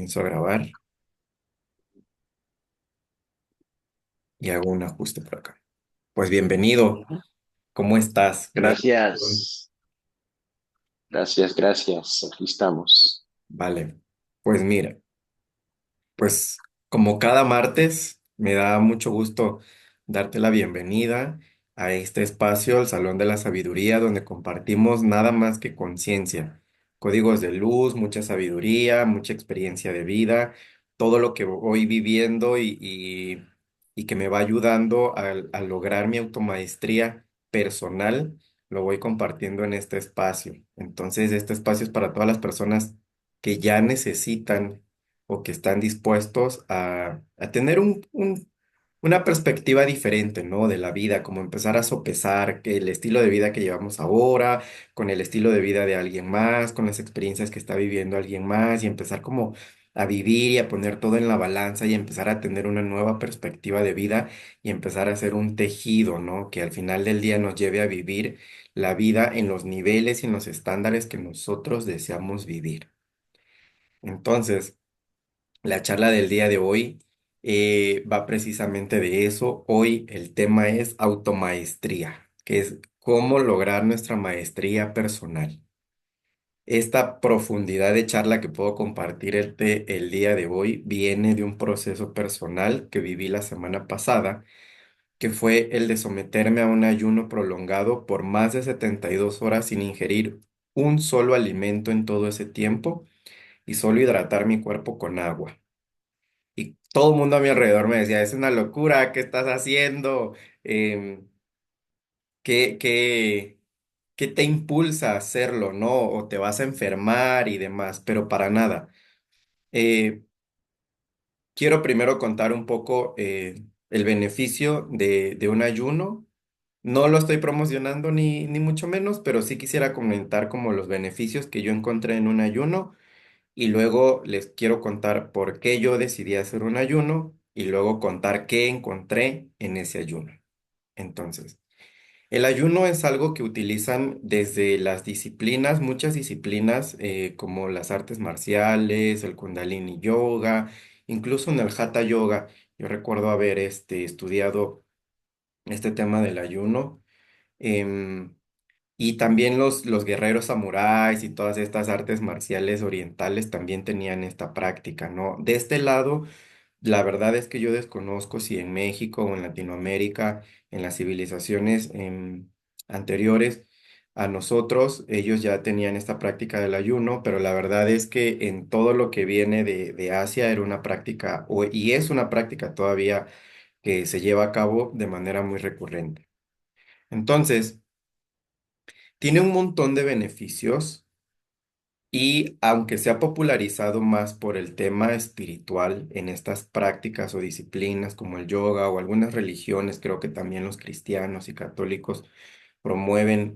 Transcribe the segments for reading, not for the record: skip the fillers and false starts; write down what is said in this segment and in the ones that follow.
Comienzo a grabar y hago un ajuste por acá. Pues bienvenido, Ujú. ¿cómo estás? Gracias. Gracias, gracias. Aquí estamos. Vale, pues mira, pues como cada martes, me da mucho gusto darte la bienvenida a este espacio, el Salón de la Sabiduría, donde compartimos nada más que conciencia, códigos de luz, mucha sabiduría, mucha experiencia de vida, todo lo que voy viviendo y que me va ayudando a lograr mi automaestría personal, lo voy compartiendo en este espacio. Entonces, este espacio es para todas las personas que ya necesitan o que están dispuestos a tener una perspectiva diferente, ¿no? De la vida, como empezar a sopesar que el estilo de vida que llevamos ahora, con el estilo de vida de alguien más, con las experiencias que está viviendo alguien más, y empezar como a vivir y a poner todo en la balanza y empezar a tener una nueva perspectiva de vida y empezar a hacer un tejido, ¿no? Que al final del día nos lleve a vivir la vida en los niveles y en los estándares que nosotros deseamos vivir. Entonces, la charla del día de hoy va precisamente de eso. Hoy el tema es automaestría, que es cómo lograr nuestra maestría personal. Esta profundidad de charla que puedo compartirte el día de hoy viene de un proceso personal que viví la semana pasada, que fue el de someterme a un ayuno prolongado por más de 72 horas sin ingerir un solo alimento en todo ese tiempo y solo hidratar mi cuerpo con agua. Y todo el mundo a mi alrededor me decía, es una locura, ¿qué estás haciendo? Em, ¿qué, qué, qué te impulsa a hacerlo, no? O te vas a enfermar y demás, pero para nada. Eh, Quiero primero contar un poco el beneficio de un ayuno. No lo estoy promocionando ni mucho menos, pero sí quisiera comentar como los beneficios que yo encontré en un ayuno. Y luego les quiero contar por qué yo decidí hacer un ayuno y luego contar qué encontré en ese ayuno. Entonces, el ayuno es algo que utilizan desde las disciplinas, muchas disciplinas como las artes marciales, el Kundalini Yoga, incluso en el Hatha Yoga. Yo recuerdo haber estudiado este tema del ayuno. em, y también los guerreros samuráis y todas estas artes marciales orientales también tenían esta práctica, ¿no? De este lado, la verdad es que yo desconozco si en México o en Latinoamérica, en las civilizaciones anteriores a nosotros, ellos ya tenían esta práctica del ayuno, pero la verdad es que en todo lo que viene de Asia era una práctica, y es una práctica todavía que se lleva a cabo de manera muy recurrente. Entonces, tiene un montón de beneficios y aunque se ha popularizado más por el tema espiritual en estas prácticas o disciplinas como el yoga o algunas religiones, creo que también los cristianos y católicos promueven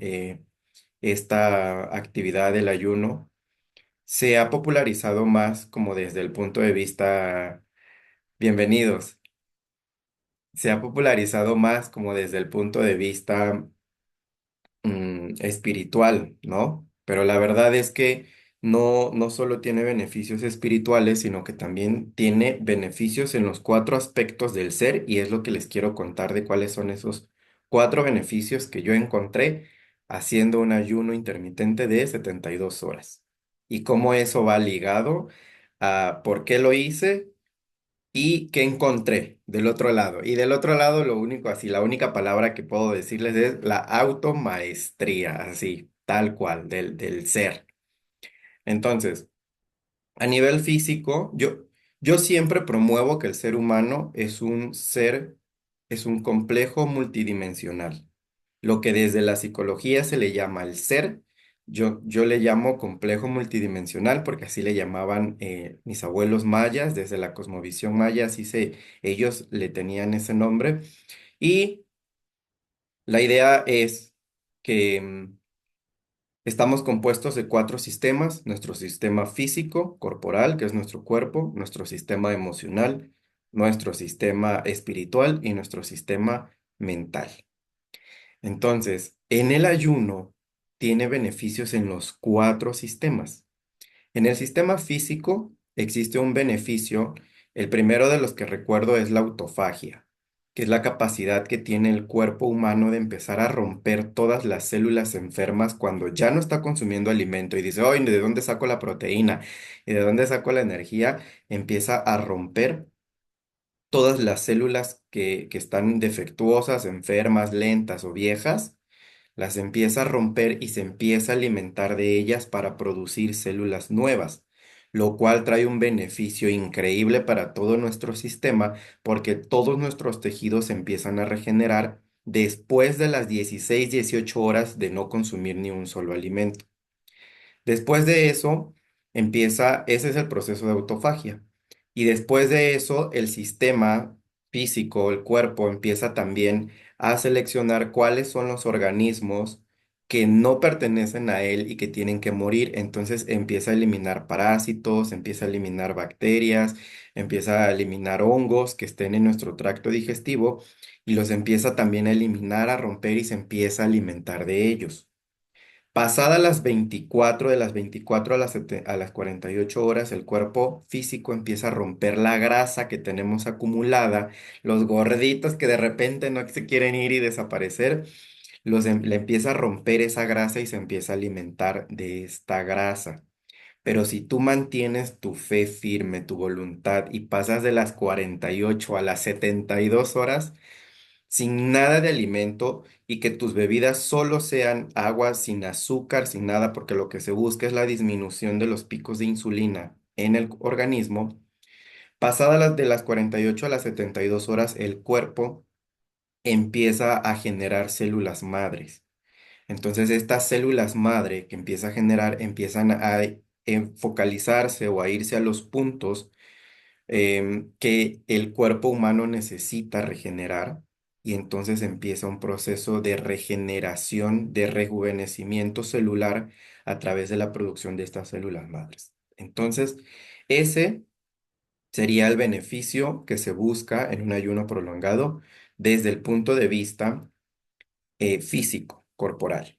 esta actividad del ayuno, se ha popularizado más como desde el punto de vista, bienvenidos, se ha popularizado más como desde el punto de vista espiritual, ¿no? Pero la verdad es que no solo tiene beneficios espirituales, sino que también tiene beneficios en los cuatro aspectos del ser y es lo que les quiero contar de cuáles son esos cuatro beneficios que yo encontré haciendo un ayuno intermitente de 72 horas. Y cómo eso va ligado a por qué lo hice y qué encontré del otro lado. Y del otro lado, lo único, así, la única palabra que puedo decirles es la automaestría, así, tal cual, del ser. Entonces, a nivel físico, yo siempre promuevo que el ser humano es un ser, es un complejo multidimensional. Lo que desde la psicología se le llama el ser, yo le llamo complejo multidimensional porque así le llamaban mis abuelos mayas, desde la cosmovisión maya, ellos le tenían ese nombre. Y la idea es que estamos compuestos de cuatro sistemas: nuestro sistema físico, corporal, que es nuestro cuerpo, nuestro sistema emocional, nuestro sistema espiritual y nuestro sistema mental. Entonces, en el ayuno tiene beneficios en los cuatro sistemas. En el sistema físico existe un beneficio. El primero de los que recuerdo es la autofagia, que es la capacidad que tiene el cuerpo humano de empezar a romper todas las células enfermas cuando ya no está consumiendo alimento y dice, oye, ¿de dónde saco la proteína? ¿Y de dónde saco la energía? Empieza a romper todas las células que están defectuosas, enfermas, lentas o viejas, las empieza a romper y se empieza a alimentar de ellas para producir células nuevas, lo cual trae un beneficio increíble para todo nuestro sistema porque todos nuestros tejidos empiezan a regenerar después de las 16, 18 horas de no consumir ni un solo alimento. Después de eso, ese es el proceso de autofagia. Y después de eso, el sistema físico, el cuerpo, empieza también a seleccionar cuáles son los organismos que no pertenecen a él y que tienen que morir. Entonces empieza a eliminar parásitos, empieza a eliminar bacterias, empieza a eliminar hongos que estén en nuestro tracto digestivo y los empieza también a eliminar, a romper y se empieza a alimentar de ellos. Pasadas las 24, de las 24 a las 48 horas, el cuerpo físico empieza a romper la grasa que tenemos acumulada, los gorditos que de repente no se quieren ir y desaparecer, le empieza a romper esa grasa y se empieza a alimentar de esta grasa. Pero si tú mantienes tu fe firme, tu voluntad y pasas de las 48 a las 72 horas, sin nada de alimento y que tus bebidas solo sean agua sin azúcar, sin nada, porque lo que se busca es la disminución de los picos de insulina en el organismo. Pasadas de las 48 a las 72 horas, el cuerpo empieza a generar células madres. Entonces, estas células madre que empieza a generar empiezan a focalizarse o a irse a los puntos que el cuerpo humano necesita regenerar y entonces empieza un proceso de regeneración, de rejuvenecimiento celular a través de la producción de estas células madres. Entonces, ese sería el beneficio que se busca en un ayuno prolongado desde el punto de vista físico, corporal.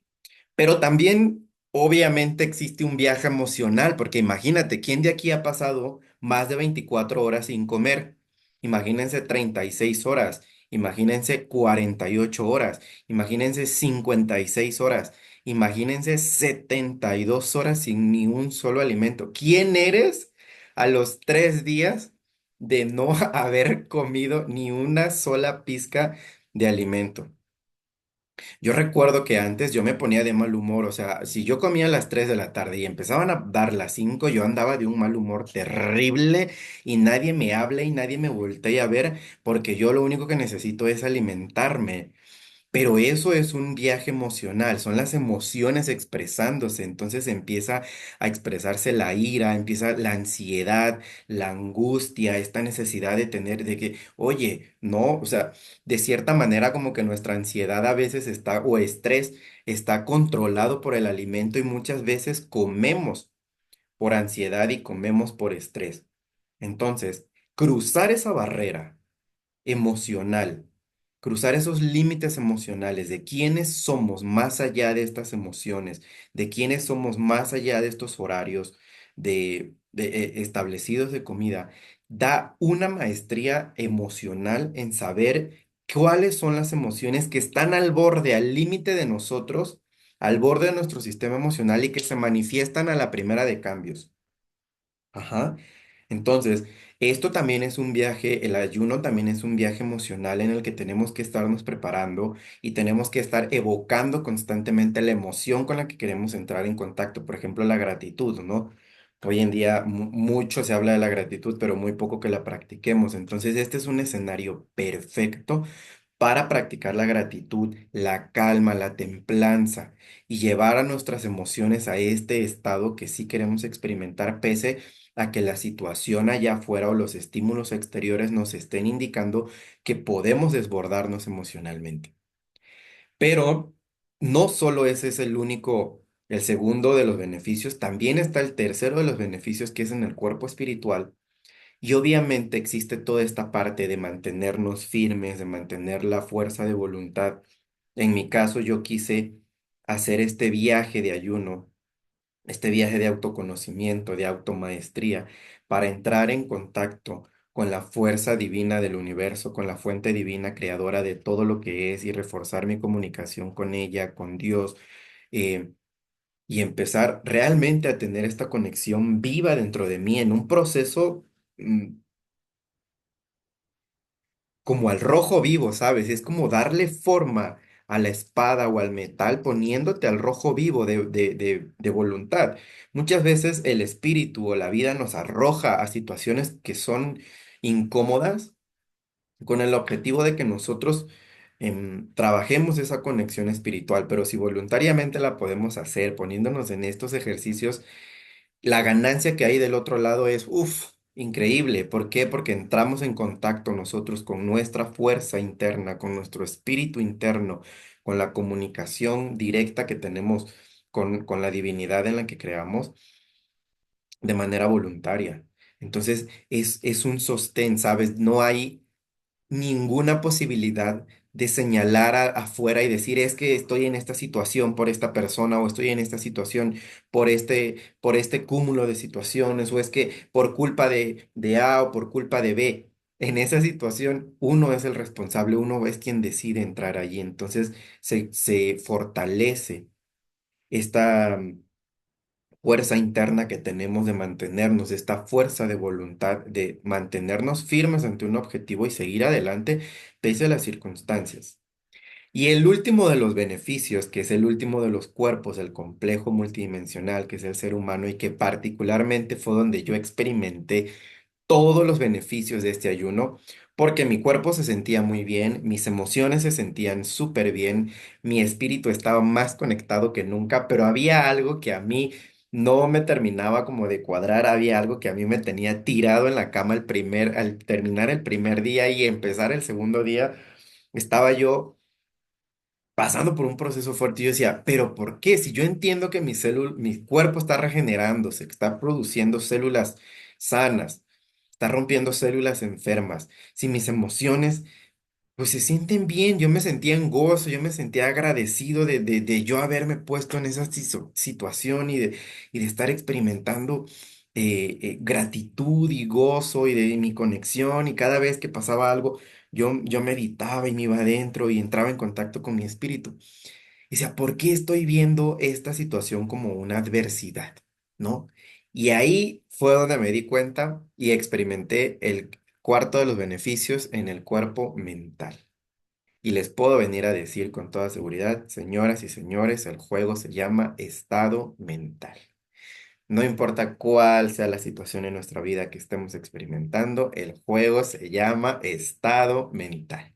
Pero también, obviamente, existe un viaje emocional, porque imagínate, ¿quién de aquí ha pasado más de 24 horas sin comer? Imagínense 36 horas, imagínense 48 horas, imagínense 56 horas, imagínense 72 horas sin ni un solo alimento. ¿Quién eres a los 3 días de no haber comido ni una sola pizca de alimento? Yo recuerdo que antes yo me ponía de mal humor, o sea, si yo comía a las 3 de la tarde y empezaban a dar las 5, yo andaba de un mal humor terrible y nadie me habla y nadie me voltea a ver porque yo lo único que necesito es alimentarme. Pero eso es un viaje emocional, son las emociones expresándose, entonces empieza a expresarse la ira, empieza la ansiedad, la angustia, esta necesidad de tener, de que, oye, no, o sea, de cierta manera como que nuestra ansiedad a veces está, o estrés, está controlado por el alimento y muchas veces comemos por ansiedad y comemos por estrés. Entonces, cruzar esa barrera emocional, cruzar esos límites emocionales de quiénes somos más allá de estas emociones, de quiénes somos más allá de estos horarios establecidos de comida, da una maestría emocional en saber cuáles son las emociones que están al borde, al límite de nosotros, al borde de nuestro sistema emocional y que se manifiestan a la primera de cambios. Ajá. Entonces, esto también es un viaje, el ayuno también es un viaje emocional en el que tenemos que estarnos preparando y tenemos que estar evocando constantemente la emoción con la que queremos entrar en contacto. Por ejemplo, la gratitud, ¿no? Hoy en día mucho se habla de la gratitud, pero muy poco que la practiquemos. Entonces, este es un escenario perfecto para practicar la gratitud, la calma, la templanza y llevar a nuestras emociones a este estado que sí queremos experimentar pese a que la situación allá afuera o los estímulos exteriores nos estén indicando que podemos desbordarnos emocionalmente. Pero no solo ese es el único, el segundo de los beneficios, también está el tercero de los beneficios que es en el cuerpo espiritual y obviamente existe toda esta parte de mantenernos firmes, de mantener la fuerza de voluntad. En mi caso, yo quise hacer este viaje de ayuno este viaje de autoconocimiento, de automaestría, para entrar en contacto con la fuerza divina del universo, con la fuente divina creadora de todo lo que es y reforzar mi comunicación con ella, con Dios, eh, y empezar realmente a tener esta conexión viva dentro de mí en un proceso como al rojo vivo, ¿sabes? Es como darle forma a la espada o al metal poniéndote al rojo vivo de voluntad. Muchas veces el espíritu o la vida nos arroja a situaciones que son incómodas con el objetivo de que nosotros trabajemos esa conexión espiritual, pero si voluntariamente la podemos hacer poniéndonos en estos ejercicios, la ganancia que hay del otro lado es, uff, increíble. ¿Por qué? Porque entramos en contacto nosotros con nuestra fuerza interna, con nuestro espíritu interno, con la comunicación directa que tenemos con la divinidad en la que creamos de manera voluntaria. Entonces, es un sostén, ¿sabes? No hay ninguna posibilidad de señalar afuera y decir es que estoy en esta situación por esta persona o estoy en esta situación por este cúmulo de situaciones o es que por culpa de A o por culpa de B. En esa situación uno es el responsable, uno es quien decide entrar allí. Entonces se fortalece esta fuerza interna que tenemos de mantenernos, esta fuerza de voluntad de mantenernos firmes ante un objetivo y seguir adelante pese a las circunstancias. Y el último de los beneficios, que es el último de los cuerpos, el complejo multidimensional, que es el ser humano y que particularmente fue donde yo experimenté todos los beneficios de este ayuno, porque mi cuerpo se sentía muy bien, mis emociones se sentían súper bien, mi espíritu estaba más conectado que nunca, pero había algo que a mí no me terminaba como de cuadrar, había algo que a mí me tenía tirado en la cama al terminar el primer día y empezar el segundo día, estaba yo pasando por un proceso fuerte. Y yo decía, pero ¿por qué? Si yo entiendo que mi cuerpo está regenerándose, que está produciendo células sanas, está rompiendo células enfermas, si mis emociones pues se sienten bien, yo me sentía en gozo, yo me sentía agradecido de yo haberme puesto en esa situación y de estar experimentando gratitud y gozo y de mi conexión y cada vez que pasaba algo, yo meditaba y me iba adentro y entraba en contacto con mi espíritu. Y decía, ¿por qué estoy viendo esta situación como una adversidad? ¿No? Y ahí fue donde me di cuenta y experimenté el cuarto de los beneficios en el cuerpo mental. Y les puedo venir a decir con toda seguridad, señoras y señores, el juego se llama estado mental. No importa cuál sea la situación en nuestra vida que estemos experimentando, el juego se llama estado mental.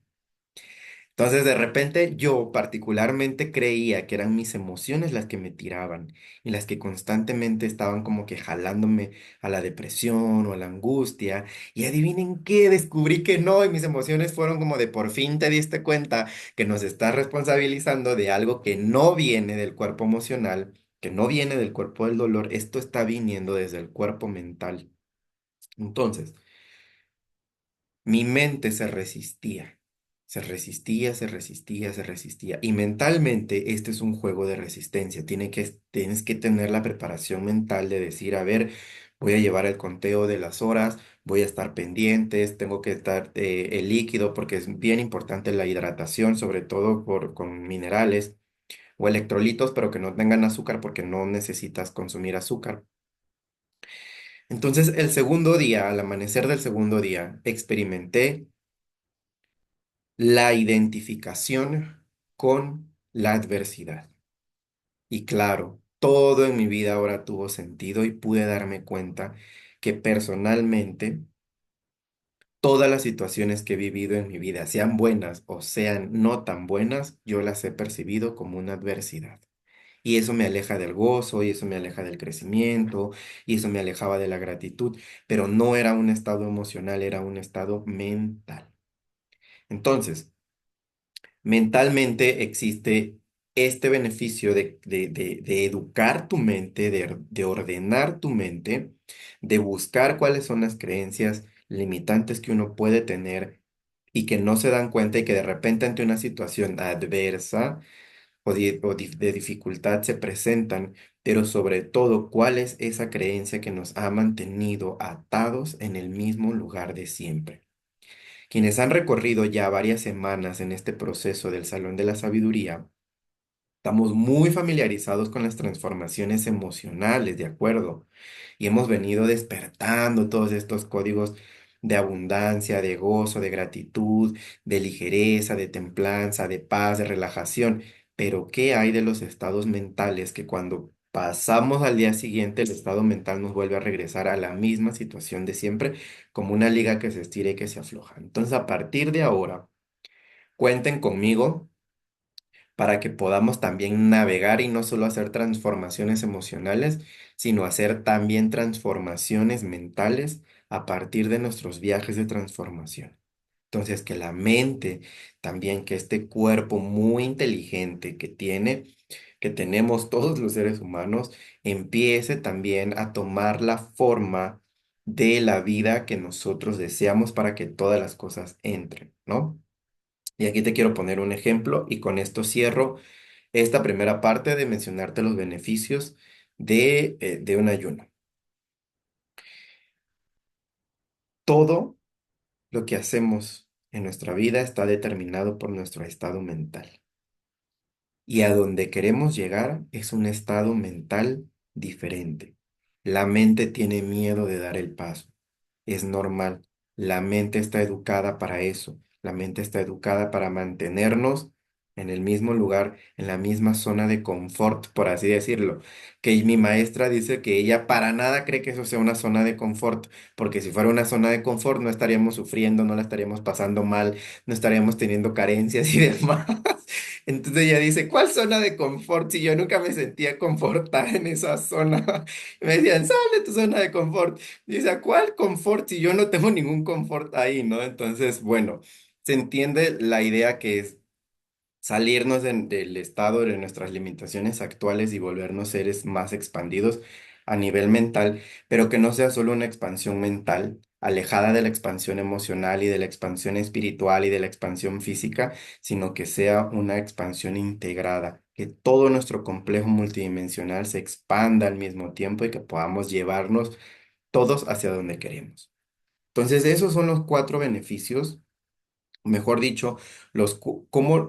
Entonces, de repente, yo particularmente creía que eran mis emociones las que me tiraban y las que constantemente estaban como que jalándome a la depresión o a la angustia. Y adivinen qué, descubrí que no, y mis emociones fueron como de por fin te diste cuenta que nos estás responsabilizando de algo que no viene del cuerpo emocional, que no viene del cuerpo del dolor, esto está viniendo desde el cuerpo mental. Entonces, mi mente se resistía, se resistía, se resistía, se resistía. Y mentalmente este es un juego de resistencia. Tienes que tener la preparación mental de decir, a ver, voy a llevar el conteo de las horas, voy a estar pendientes, tengo que estar el líquido porque es bien importante la hidratación, sobre todo con minerales o electrolitos, pero que no tengan azúcar porque no necesitas consumir azúcar. Entonces, el segundo día, al amanecer del segundo día, experimenté la identificación con la adversidad. Y claro, todo en mi vida ahora tuvo sentido y pude darme cuenta que personalmente todas las situaciones que he vivido en mi vida, sean buenas o sean no tan buenas, yo las he percibido como una adversidad. Y eso me aleja del gozo, y eso me aleja del crecimiento, y eso me alejaba de la gratitud, pero no era un estado emocional, era un estado mental. Entonces, mentalmente existe este beneficio de educar tu mente, de ordenar tu mente, de buscar cuáles son las creencias limitantes que uno puede tener y que no se dan cuenta y que de repente ante una situación adversa de dificultad se presentan, pero sobre todo, ¿cuál es esa creencia que nos ha mantenido atados en el mismo lugar de siempre? Quienes han recorrido ya varias semanas en este proceso del Salón de la Sabiduría, estamos muy familiarizados con las transformaciones emocionales, ¿de acuerdo? Y hemos venido despertando todos estos códigos de abundancia, de gozo, de gratitud, de ligereza, de templanza, de paz, de relajación. Pero ¿qué hay de los estados mentales que cuando pasamos al día siguiente el estado mental nos vuelve a regresar a la misma situación de siempre, como una liga que se estira y que se afloja? Entonces, a partir de ahora, cuenten conmigo para que podamos también navegar y no solo hacer transformaciones emocionales, sino hacer también transformaciones mentales a partir de nuestros viajes de transformación. Entonces, que la mente, también que este cuerpo muy inteligente que tenemos todos los seres humanos, empiece también a tomar la forma de la vida que nosotros deseamos para que todas las cosas entren, ¿no? Y aquí te quiero poner un ejemplo y con esto cierro esta primera parte de mencionarte los beneficios de un ayuno. Todo lo que hacemos en nuestra vida está determinado por nuestro estado mental. Y a donde queremos llegar es un estado mental diferente. La mente tiene miedo de dar el paso. Es normal. La mente está educada para eso. La mente está educada para mantenernos en el mismo lugar, en la misma zona de confort, por así decirlo. Que mi maestra dice que ella para nada cree que eso sea una zona de confort, porque si fuera una zona de confort no estaríamos sufriendo, no la estaríamos pasando mal, no estaríamos teniendo carencias y demás. Entonces ella dice, ¿cuál zona de confort? Si yo nunca me sentía confortada en esa zona. Y me decían, sal de tu zona de confort. Dice, ¿a cuál confort si yo no tengo ningún confort ahí, ¿no? Entonces, bueno, se entiende la idea que es salirnos del estado de nuestras limitaciones actuales y volvernos seres más expandidos a nivel mental, pero que no sea solo una expansión mental, alejada de la expansión emocional y de la expansión espiritual y de la expansión física, sino que sea una expansión integrada, que todo nuestro complejo multidimensional se expanda al mismo tiempo y que podamos llevarnos todos hacia donde queremos. Entonces, esos son los cuatro beneficios, mejor dicho,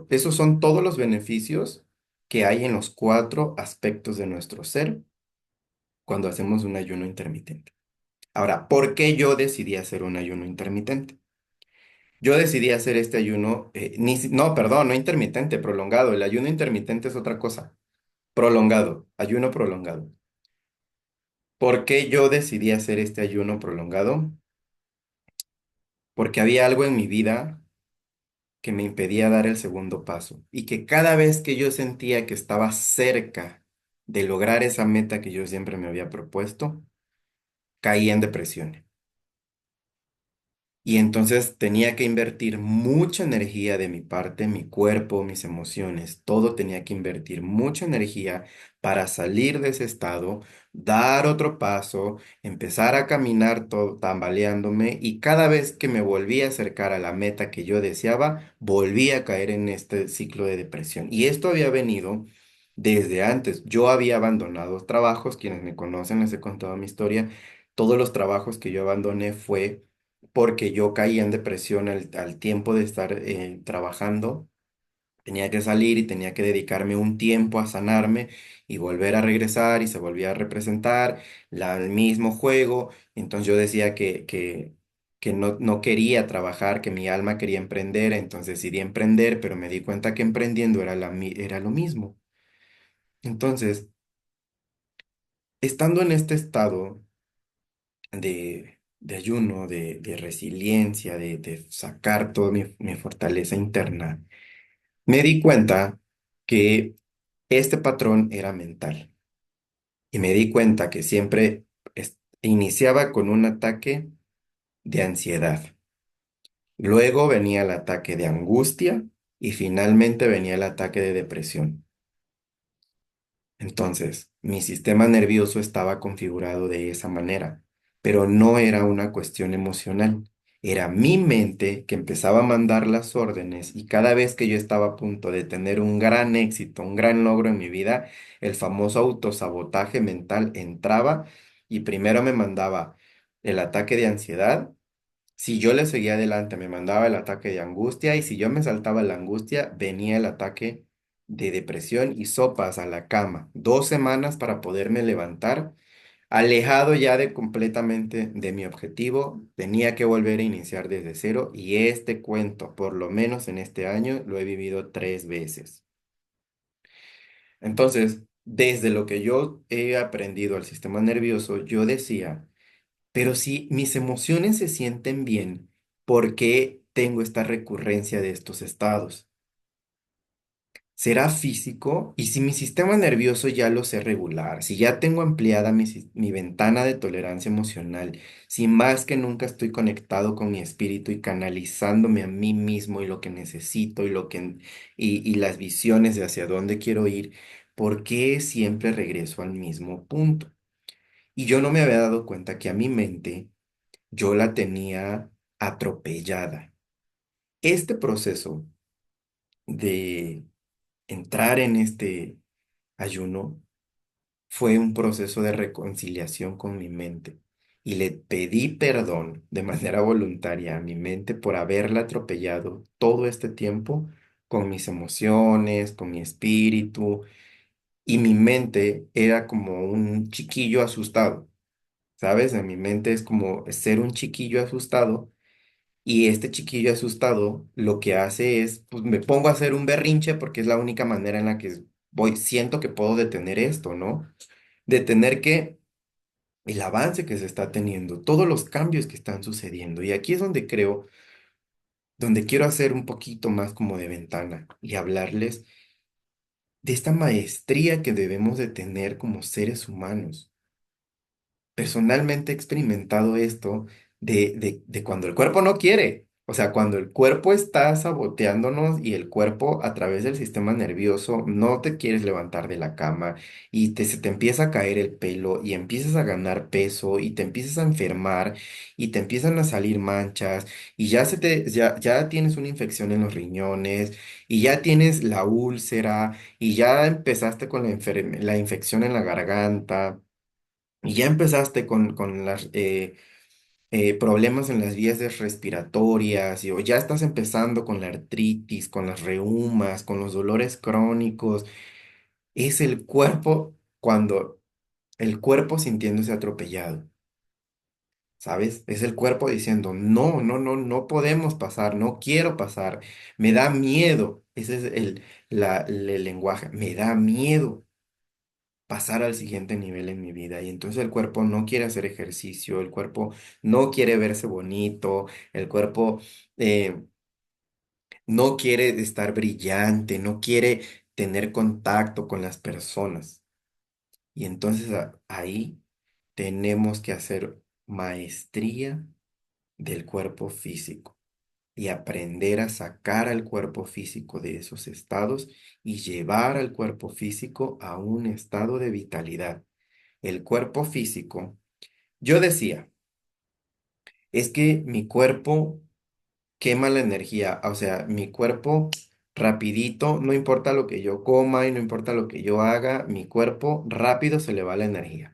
esos son todos los beneficios que hay en los cuatro aspectos de nuestro ser cuando hacemos un ayuno intermitente. Ahora, ¿por qué yo decidí hacer un ayuno intermitente? Yo decidí hacer este ayuno, no, perdón, no intermitente, prolongado. El ayuno intermitente es otra cosa. Prolongado, ayuno prolongado. ¿Por qué yo decidí hacer este ayuno prolongado? Porque había algo en mi vida que me impedía dar el segundo paso y que cada vez que yo sentía que estaba cerca de lograr esa meta que yo siempre me había propuesto, caía en depresión. Y entonces tenía que invertir mucha energía de mi parte, mi cuerpo, mis emociones, todo tenía que invertir mucha energía para salir de ese estado, dar otro paso, empezar a caminar todo tambaleándome y cada vez que me volvía a acercar a la meta que yo deseaba, volvía a caer en este ciclo de depresión. Y esto había venido desde antes. Yo había abandonado trabajos, quienes me conocen les he contado mi historia. Todos los trabajos que yo abandoné fue porque yo caía en depresión al tiempo de estar trabajando. Tenía que salir y tenía que dedicarme un tiempo a sanarme y volver a regresar y se volvía a representar el mismo juego. Entonces yo decía que no quería trabajar, que mi alma quería emprender, entonces decidí emprender, pero me di cuenta que emprendiendo era lo mismo. Entonces, estando en este estado de ayuno, de resiliencia, de sacar toda mi fortaleza interna, me di cuenta que este patrón era mental y me di cuenta que siempre iniciaba con un ataque de ansiedad. Luego venía el ataque de angustia y finalmente venía el ataque de depresión. Entonces, mi sistema nervioso estaba configurado de esa manera, pero no era una cuestión emocional, Era mi mente que empezaba a mandar las órdenes y cada vez que yo estaba a punto de tener un gran éxito, un gran logro en mi vida, el famoso autosabotaje mental entraba y primero me mandaba el ataque de ansiedad. Si yo le seguía adelante, me mandaba el ataque de angustia y si yo me saltaba la angustia, venía el ataque de depresión y sopas a la cama. 2 semanas para poderme levantar, alejado ya de completamente de mi objetivo, tenía que volver a iniciar desde cero y este cuento, por lo menos en este año, lo he vivido 3 veces. Entonces, desde lo que yo he aprendido al sistema nervioso, yo decía, pero si mis emociones se sienten bien, ¿por qué tengo esta recurrencia de estos estados? ¿Será físico? Y si mi sistema nervioso ya lo sé regular, si ya tengo ampliada mi ventana de tolerancia emocional, si más que nunca estoy conectado con mi espíritu y canalizándome a mí mismo y lo que necesito y las visiones de hacia dónde quiero ir, ¿por qué siempre regreso al mismo punto? Y yo no me había dado cuenta que a mi mente yo la tenía atropellada. Este proceso de entrar en este ayuno fue un proceso de reconciliación con mi mente y le pedí perdón de manera voluntaria a mi mente por haberla atropellado todo este tiempo con mis emociones, con mi espíritu y mi mente era como un chiquillo asustado, ¿sabes? En mi mente es como ser un chiquillo asustado. Y este chiquillo asustado lo que hace es, pues me pongo a hacer un berrinche porque es la única manera en la que siento que puedo detener esto, ¿no? Detener que el avance que se está teniendo, todos los cambios que están sucediendo. Y aquí es donde creo, donde quiero hacer un poquito más como de ventana y hablarles de esta maestría que debemos de tener como seres humanos. Personalmente he experimentado esto de cuando el cuerpo no quiere, o sea, cuando el cuerpo está saboteándonos y el cuerpo a través del sistema nervioso no te quieres levantar de la cama y se te empieza a caer el pelo y empiezas a ganar peso y te empiezas a enfermar y te empiezan a salir manchas y ya tienes una infección en los riñones y ya tienes la úlcera y ya empezaste con la infección en la garganta. Y ya empezaste con los problemas en las respiratorias, o ya estás empezando con la artritis, con las reumas, con los dolores crónicos. Es el cuerpo cuando el cuerpo sintiéndose atropellado, ¿sabes? Es el cuerpo diciendo, no, no, no, no podemos pasar, no quiero pasar, me da miedo. Ese es el lenguaje, me da miedo pasar al siguiente nivel en mi vida. Y entonces el cuerpo no quiere hacer ejercicio, el cuerpo no quiere verse bonito, el cuerpo eh, no quiere estar brillante, no quiere tener contacto con las personas. Y entonces ahí tenemos que hacer maestría del cuerpo físico y aprender a sacar al cuerpo físico de esos estados y llevar al cuerpo físico a un estado de vitalidad. El cuerpo físico, yo decía, es que mi cuerpo quema la energía, o sea, mi cuerpo rapidito, no importa lo que yo coma y no importa lo que yo haga, mi cuerpo rápido se le va la energía.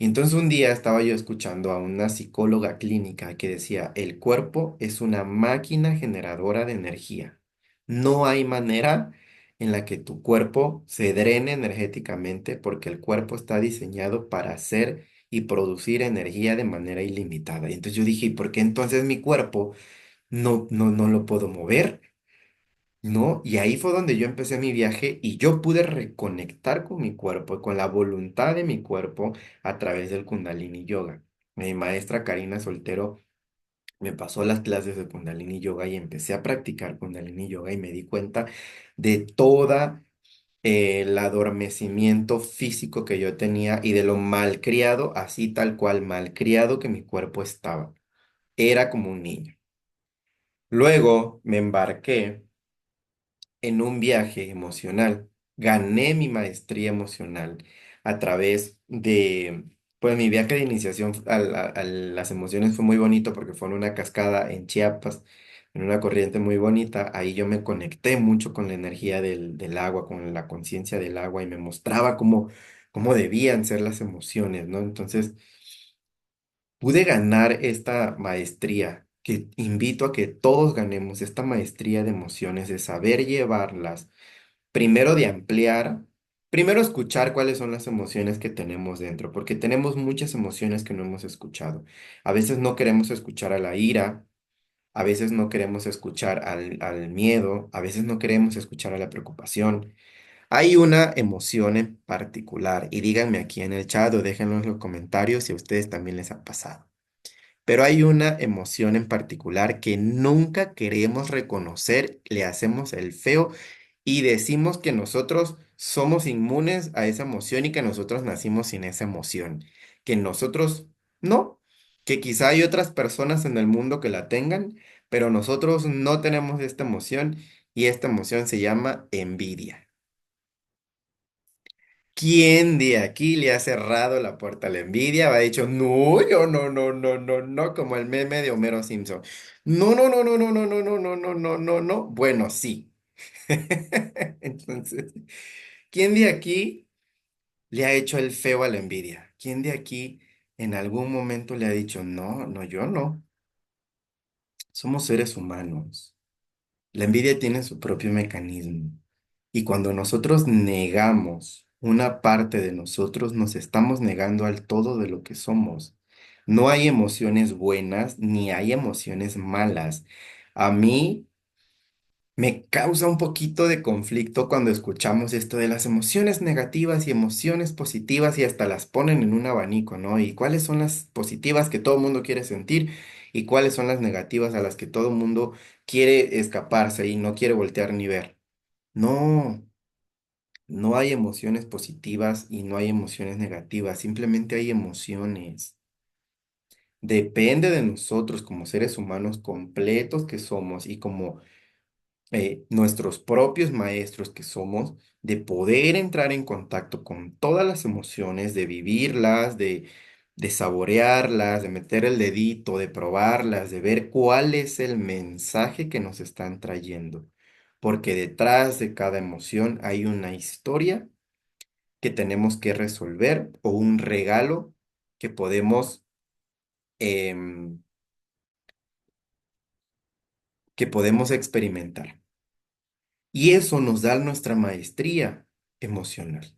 Y entonces un día estaba yo escuchando a una psicóloga clínica que decía, el cuerpo es una máquina generadora de energía. No hay manera en la que tu cuerpo se drene energéticamente porque el cuerpo está diseñado para hacer y producir energía de manera ilimitada. Y entonces yo dije, ¿y por qué entonces mi cuerpo no lo puedo mover? ¿No? Y ahí fue donde yo empecé mi viaje y yo pude reconectar con mi cuerpo, con la voluntad de mi cuerpo a través del Kundalini Yoga. Mi maestra Karina Soltero me pasó las clases de Kundalini Yoga y empecé a practicar Kundalini Yoga y me di cuenta de toda el adormecimiento físico que yo tenía y de lo malcriado, así tal cual malcriado que mi cuerpo estaba. Era como un niño. Luego me embarqué en un viaje emocional. Gané mi maestría emocional a través de Pues mi viaje de iniciación a las emociones fue muy bonito porque fue en una cascada en Chiapas, en una corriente muy bonita. Ahí yo me conecté mucho con la energía del agua, con la conciencia del agua y me mostraba cómo debían ser las emociones, ¿no? Entonces pude ganar esta maestría, que invito a que todos ganemos esta maestría de emociones, de saber llevarlas. Primero de ampliar, primero escuchar cuáles son las emociones que tenemos dentro, porque tenemos muchas emociones que no hemos escuchado. A veces no queremos escuchar a la ira, a veces no queremos escuchar al miedo, a veces no queremos escuchar a la preocupación. Hay una emoción en particular, y díganme aquí en el chat o déjenlo en los comentarios si a ustedes también les ha pasado. Pero hay una emoción en particular que nunca queremos reconocer, le hacemos el feo y decimos que nosotros somos inmunes a esa emoción y que nosotros nacimos sin esa emoción, que nosotros no, que quizá hay otras personas en el mundo que la tengan, pero nosotros no tenemos esta emoción y esta emoción se llama envidia. ¿Quién de aquí le ha cerrado la puerta a la envidia? Ha dicho, no, yo no, no, no, no, no, como el meme de Homero Simpson. No, no, no, no, no, no, no, no, no, no, no, no, no. Bueno, sí. Entonces, ¿quién de aquí le ha hecho el feo a la envidia? ¿Quién de aquí en algún momento le ha dicho, no, no, yo no? Somos seres humanos. La envidia tiene su propio mecanismo. Y cuando nosotros negamos una parte de nosotros, nos estamos negando al todo de lo que somos. No hay emociones buenas ni hay emociones malas. A mí me causa un poquito de conflicto cuando escuchamos esto de las emociones negativas y emociones positivas y hasta las ponen en un abanico, ¿no? ¿Y cuáles son las positivas que todo el mundo quiere sentir y cuáles son las negativas a las que todo el mundo quiere escaparse y no quiere voltear ni ver? No, no hay emociones positivas y no hay emociones negativas, simplemente hay emociones. Depende de nosotros como seres humanos completos que somos y como nuestros propios maestros que somos, de poder entrar en contacto con todas las emociones, de vivirlas, de saborearlas, de meter el dedito, de probarlas, de ver cuál es el mensaje que nos están trayendo. Porque detrás de cada emoción hay una historia que tenemos que resolver o un regalo que em, que podemos experimentar. Y eso nos da nuestra maestría emocional.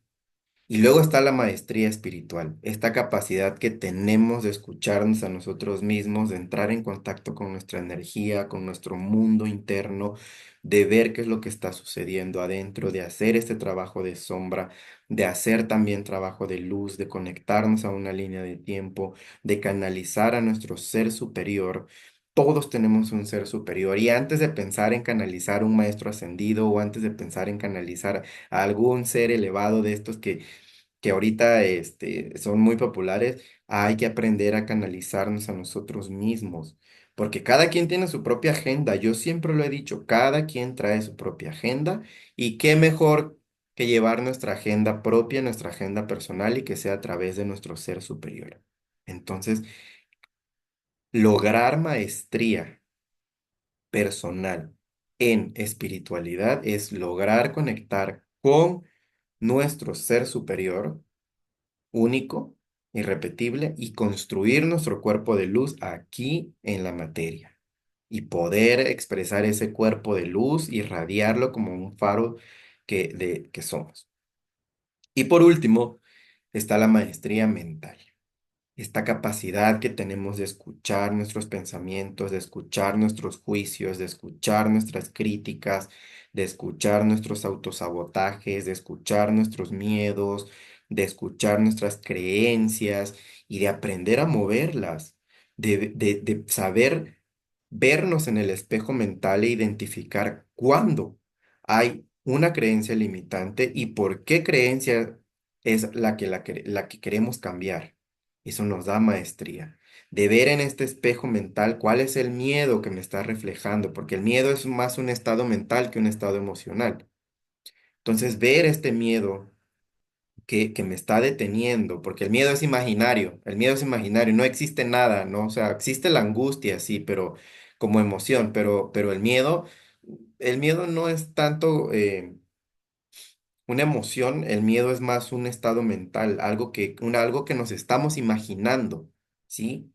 Y luego está la maestría espiritual, esta capacidad que tenemos de escucharnos a nosotros mismos, de entrar en contacto con nuestra energía, con nuestro mundo interno, de ver qué es lo que está sucediendo adentro, de hacer este trabajo de sombra, de hacer también trabajo de luz, de conectarnos a una línea de tiempo, de canalizar a nuestro ser superior. Todos tenemos un ser superior y antes de pensar en canalizar un maestro ascendido o antes de pensar en canalizar a algún ser elevado de estos que ahorita son muy populares, hay que aprender a canalizarnos a nosotros mismos, porque cada quien tiene su propia agenda. Yo siempre lo he dicho, cada quien trae su propia agenda y qué mejor que llevar nuestra agenda propia, nuestra agenda personal y que sea a través de nuestro ser superior. Entonces, lograr maestría personal en espiritualidad es lograr conectar con nuestro ser superior único, irrepetible y construir nuestro cuerpo de luz aquí en la materia y poder expresar ese cuerpo de luz y radiarlo como un faro que somos. Y por último, está la maestría mental, esta capacidad que tenemos de escuchar nuestros pensamientos, de escuchar nuestros juicios, de escuchar nuestras críticas, de escuchar nuestros autosabotajes, de escuchar nuestros miedos, de escuchar nuestras creencias y de aprender a moverlas, de saber vernos en el espejo mental e identificar cuándo hay una creencia limitante y por qué creencia es la que queremos cambiar. Eso nos da maestría. De ver en este espejo mental cuál es el miedo que me está reflejando, porque el miedo es más un estado mental que un estado emocional. Entonces, ver este miedo, que me está deteniendo, porque el miedo es imaginario, no existe nada, ¿no? O sea, existe la angustia, sí, pero como emoción, pero el miedo no es tanto una emoción, el miedo es más un estado mental, algo que nos estamos imaginando, ¿sí?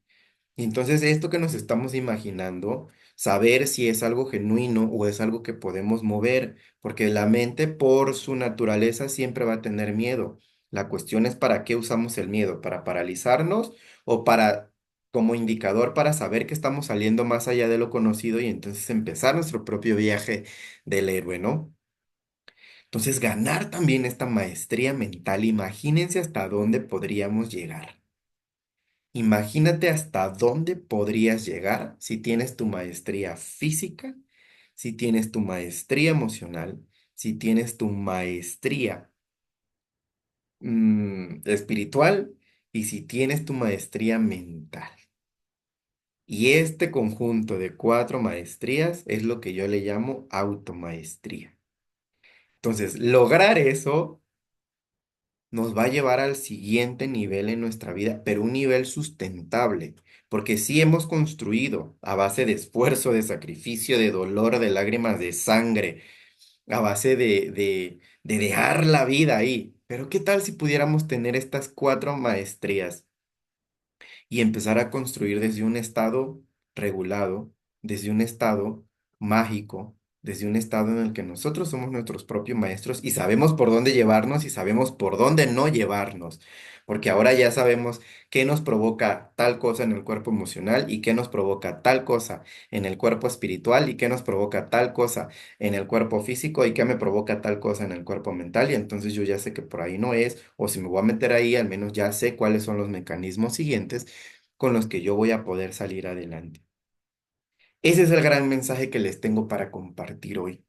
Y entonces esto que nos estamos imaginando, saber si es algo genuino o es algo que podemos mover, porque la mente por su naturaleza siempre va a tener miedo. La cuestión es para qué usamos el miedo, para paralizarnos o para como indicador para saber que estamos saliendo más allá de lo conocido y entonces empezar nuestro propio viaje del héroe, ¿no? Entonces ganar también esta maestría mental, imagínense hasta dónde podríamos llegar. Imagínate hasta dónde podrías llegar si tienes tu maestría física, si tienes tu maestría emocional, si tienes tu maestría espiritual y si tienes tu maestría mental. Y este conjunto de cuatro maestrías es lo que yo le llamo automaestría. Entonces, lograr eso nos va a llevar al siguiente nivel en nuestra vida, pero un nivel sustentable, porque sí hemos construido a base de esfuerzo, de sacrificio, de dolor, de lágrimas, de sangre, a base de dejar la vida ahí. Pero ¿qué tal si pudiéramos tener estas cuatro maestrías y empezar a construir desde un estado regulado, desde un estado mágico, desde un estado en el que nosotros somos nuestros propios maestros y sabemos por dónde llevarnos y sabemos por dónde no llevarnos? Porque ahora ya sabemos qué nos provoca tal cosa en el cuerpo emocional y qué nos provoca tal cosa en el cuerpo espiritual y qué nos provoca tal cosa en el cuerpo físico y qué me provoca tal cosa en el cuerpo mental. Y entonces yo ya sé que por ahí no es, o si me voy a meter ahí, al menos ya sé cuáles son los mecanismos siguientes con los que yo voy a poder salir adelante. Ese es el gran mensaje que les tengo para compartir hoy.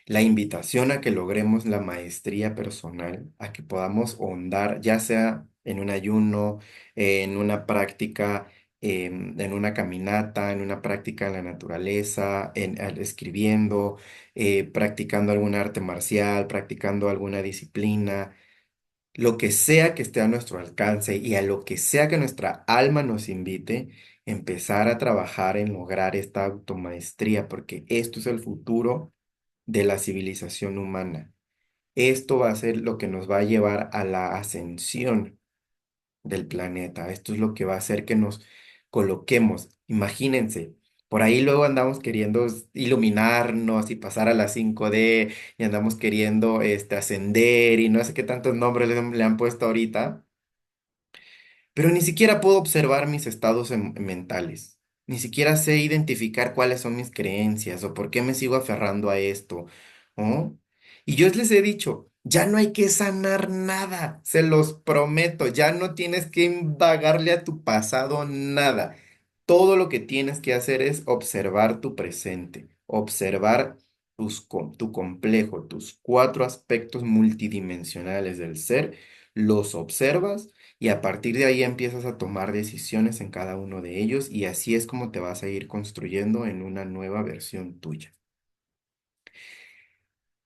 La invitación a que logremos la maestría personal, a que podamos ahondar, ya sea en un ayuno, en una práctica, en una caminata, en una práctica en la naturaleza, escribiendo, practicando algún arte marcial, practicando alguna disciplina, lo que sea que esté a nuestro alcance y a lo que sea que nuestra alma nos invite, empezar a trabajar en lograr esta automaestría, porque esto es el futuro de la civilización humana. Esto va a ser lo que nos va a llevar a la ascensión del planeta. Esto es lo que va a hacer que nos coloquemos. Imagínense, por ahí luego andamos queriendo iluminarnos y pasar a la 5D y andamos queriendo ascender y no sé qué tantos nombres le han puesto ahorita. Pero ni siquiera puedo observar mis estados mentales. Ni siquiera sé identificar cuáles son mis creencias o por qué me sigo aferrando a esto, ¿no? Y yo les he dicho, ya no hay que sanar nada, se los prometo, ya no tienes que indagarle a tu pasado nada. Todo lo que tienes que hacer es observar tu presente, observar tu complejo, tus cuatro aspectos multidimensionales del ser, los observas y a partir de ahí empiezas a tomar decisiones en cada uno de ellos y así es como te vas a ir construyendo en una nueva versión tuya.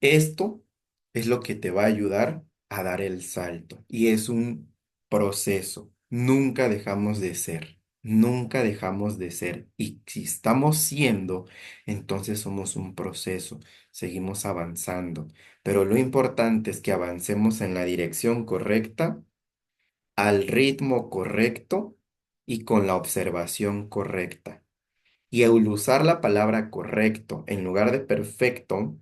Esto es lo que te va a ayudar a dar el salto y es un proceso. Nunca dejamos de ser, nunca dejamos de ser y si estamos siendo, entonces somos un proceso, seguimos avanzando. Pero lo importante es que avancemos en la dirección correcta, al ritmo correcto y con la observación correcta. Y al usar la palabra correcto en lugar de perfecto,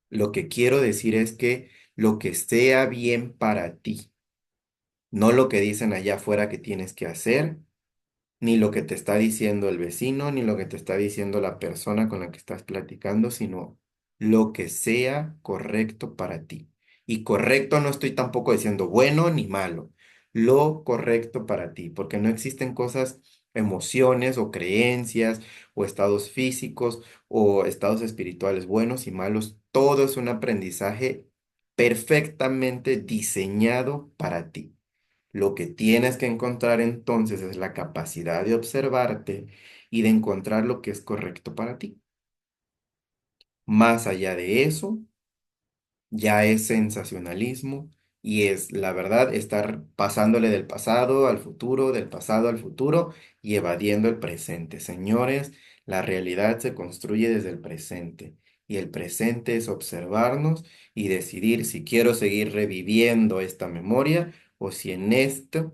lo que quiero decir es que lo que sea bien para ti, no lo que dicen allá afuera que tienes que hacer, ni lo que te está diciendo el vecino, ni lo que te está diciendo la persona con la que estás platicando, sino lo que sea correcto para ti. Y correcto no estoy tampoco diciendo bueno ni malo, lo correcto para ti, porque no existen cosas, emociones o creencias o estados físicos o estados espirituales buenos y malos. Todo es un aprendizaje perfectamente diseñado para ti. Lo que tienes que encontrar entonces es la capacidad de observarte y de encontrar lo que es correcto para ti. Más allá de eso, ya es sensacionalismo, Y es, la verdad, estar pasándole del pasado al futuro, del pasado al futuro y evadiendo el presente. Señores, la realidad se construye desde el presente. Y el presente es observarnos y decidir si quiero seguir reviviendo esta memoria o si en este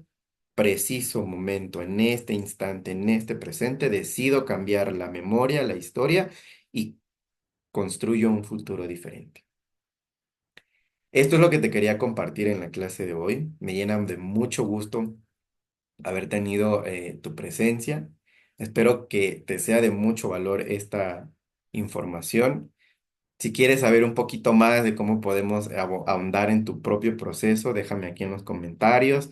preciso momento, en este instante, en este presente, decido cambiar la memoria, la historia y construyo un futuro diferente. Esto es lo que te quería compartir en la clase de hoy. Me llena de mucho gusto haber tenido tu presencia. Espero que te sea de mucho valor esta información. Si quieres saber un poquito más de cómo podemos ahondar en tu propio proceso, déjame aquí en los comentarios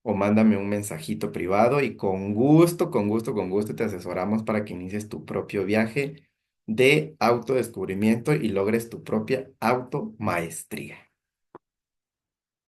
o mándame un mensajito privado y con gusto, con gusto, con gusto te asesoramos para que inicies tu propio viaje de autodescubrimiento y logres tu propia automaestría.